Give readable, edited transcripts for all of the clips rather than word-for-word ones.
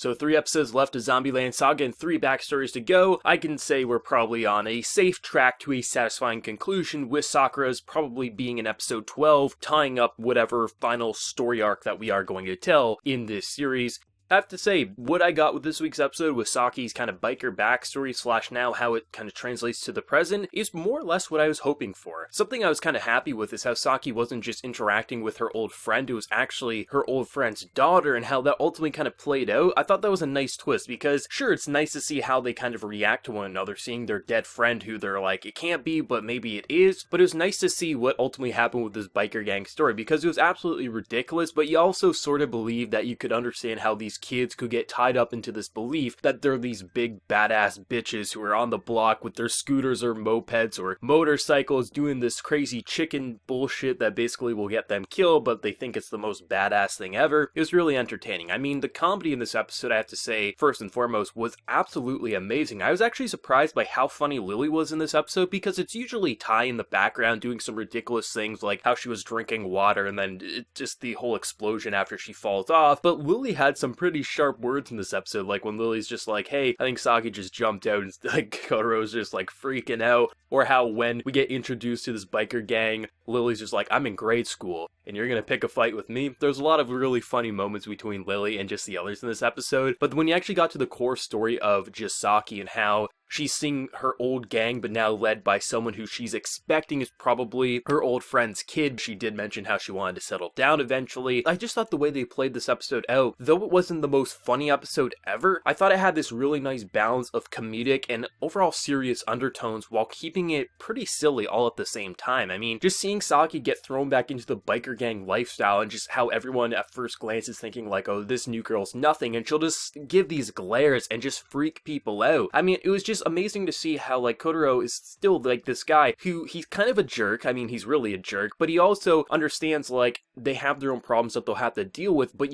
So 3 episodes left of Zombieland Saga and 3 backstories to go. I can say we're probably on a safe track to a satisfying conclusion, with Sakura's probably being in episode 12, tying up whatever final story arc that we are going to tell in this series. I have to say, what I got with this week's episode with Saki's kind of biker backstory / now how it kind of translates to the present is more or less what I was hoping for. Something I was kind of happy with is how Saki wasn't just interacting with her old friend, it was actually her old friend's daughter, and how that ultimately kind of played out. I thought that was a nice twist, because sure, it's nice to see how they kind of react to one another, seeing their dead friend who they're like, it can't be, but maybe it is, but it was nice to see what ultimately happened with this biker gang story, because it was absolutely ridiculous, but you also sort of believe that you could understand how these kids could get tied up into this belief that they're these big badass bitches who are on the block with their scooters or mopeds or motorcycles doing this crazy chicken bullshit that basically will get them killed, but they think it's the most badass thing ever. It was really entertaining. I mean, the comedy in this episode, I have to say, first and foremost, was absolutely amazing. I was actually surprised by how funny Lily was in this episode, because it's usually Tai in the background doing some ridiculous things like how she was drinking water and then just the whole explosion after she falls off, but Lily had some pretty sharp words in this episode, like when Lily's just like, hey, I think Saki just jumped out, and like Kotoro's just like freaking out, or how when we get introduced to this biker gang, Lily's just like, I'm in grade school, and you're gonna pick a fight with me. There's a lot of really funny moments between Lily and just the others in this episode, but when you actually got to the core story of just Saki and how she's seeing her old gang, but now led by someone who she's expecting is probably her old friend's kid. She did mention how she wanted to settle down eventually. I just thought the way they played this episode out, though it wasn't the most funny episode ever, I thought it had this really nice balance of comedic and overall serious undertones while keeping it pretty silly all at the same time. I mean, just seeing Saki get thrown back into the biker gang lifestyle and just how everyone at first glance is thinking like, oh, this new girl's nothing, and she'll just give these glares and just freak people out. I mean, it was just amazing to see how like Kotaro is still like this guy who he's kind of a jerk. I mean, he's really a jerk, but he also understands like they have their own problems that they'll have to deal with, but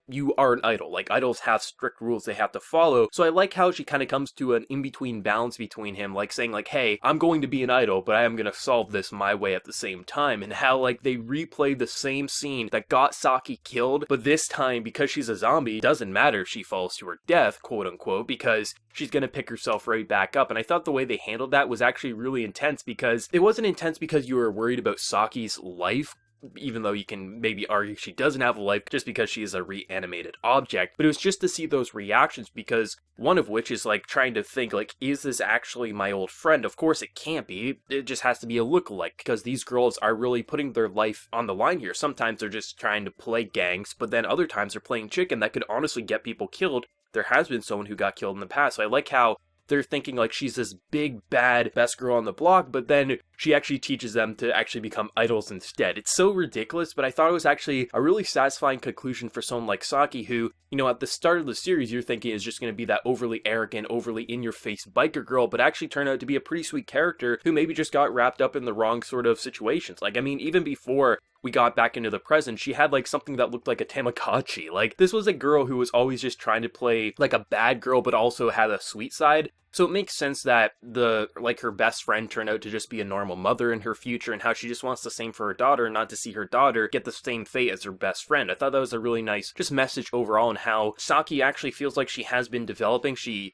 you are an idol. Like, idols have strict rules they have to follow. So I like how she kind of comes to an in-between balance between him, like saying like, hey, I'm going to be an idol, but I am going to solve this my way at the same time. And how like they replay the same scene that got Saki killed, but this time, because she's a zombie, it doesn't matter if she falls to her death, quote unquote, because she's going to pick herself right back up. And I thought the way they handled that was actually really intense, because it wasn't intense because you were worried about Saki's life, even though you can maybe argue she doesn't have a life just because she is a reanimated object, but it was just to see those reactions, because one of which is like trying to think like, is this actually my old friend? Of course it can't be, it just has to be a lookalike, because these girls are really putting their life on the line here. Sometimes they're just trying to play gangs, but then other times they're playing chicken that could honestly get people killed. There has been someone who got killed in the past, so I like how they're thinking like she's this big, bad, best girl on the block, but then she actually teaches them to actually become idols instead. It's so ridiculous, but I thought it was actually a really satisfying conclusion for someone like Saki, who, you know, at the start of the series, you're thinking is just going to be that overly arrogant, overly in-your-face biker girl, but actually turned out to be a pretty sweet character who maybe just got wrapped up in the wrong sort of situations. Like, I mean, even before we got back into the present, she had like something that looked like a Tamagotchi. Like, this was a girl who was always just trying to play like a bad girl, but also had a sweet side. So it makes sense that her best friend turned out to just be a normal mother in her future, and how she just wants the same for her daughter, and not to see her daughter get the same fate as her best friend. I thought that was a really nice just message overall, and how Saki actually feels like she has been developing. She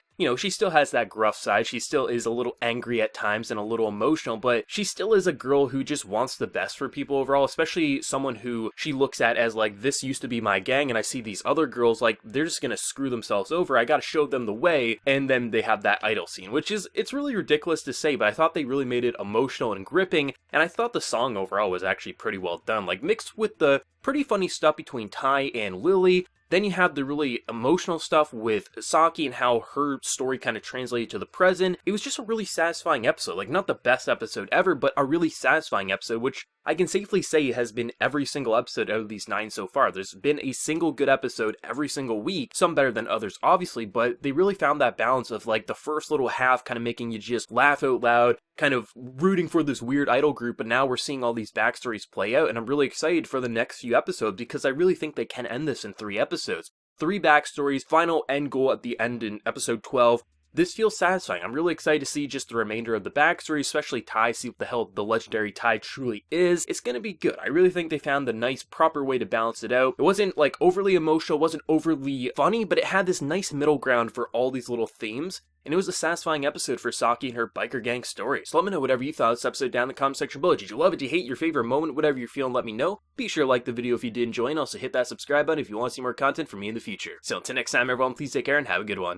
still has that gruff side. She still is a little angry at times and a little emotional, but she still is a girl who just wants the best for people overall, especially someone who she looks at as like, this used to be my gang, and I see these other girls, like, they're just gonna screw themselves over. I gotta show them the way, and then they have that idol scene, which is, it's really ridiculous to say, but I thought they really made it emotional and gripping, and I thought the song overall was actually pretty well done, like, mixed with the pretty funny stuff between Tai and Lily. Then you have the really emotional stuff with Saki and how her story kind of translated to the present. It was just a really satisfying episode. Like, not the best episode ever, but a really satisfying episode, which I can safely say has been every single episode out of these 9 so far. There's been a single good episode every single week, some better than others, obviously, but they really found that balance of, like, the first little half kind of making you just laugh out loud, kind of rooting for this weird idol group, but now we're seeing all these backstories play out, and I'm really excited for the next few episodes, because I really think they can end this in 3 episodes. 3 backstories, final end goal at the end in episode 12, this feels satisfying. I'm really excited to see just the remainder of the backstory, especially Tai, see what the hell the legendary Tai truly is. It's gonna be good. I really think they found the nice, proper way to balance it out. It wasn't like overly emotional, wasn't overly funny, but it had this nice middle ground for all these little themes. And it was a satisfying episode for Saki and her biker gang story. So let me know whatever you thought of this episode down in the comment section below. Did you love it? Did you hate your favorite moment? Whatever you're feeling, let me know. Be sure to like the video if you did enjoy, and also hit that subscribe button if you want to see more content from me in the future. So until next time, everyone, please take care and have a good one.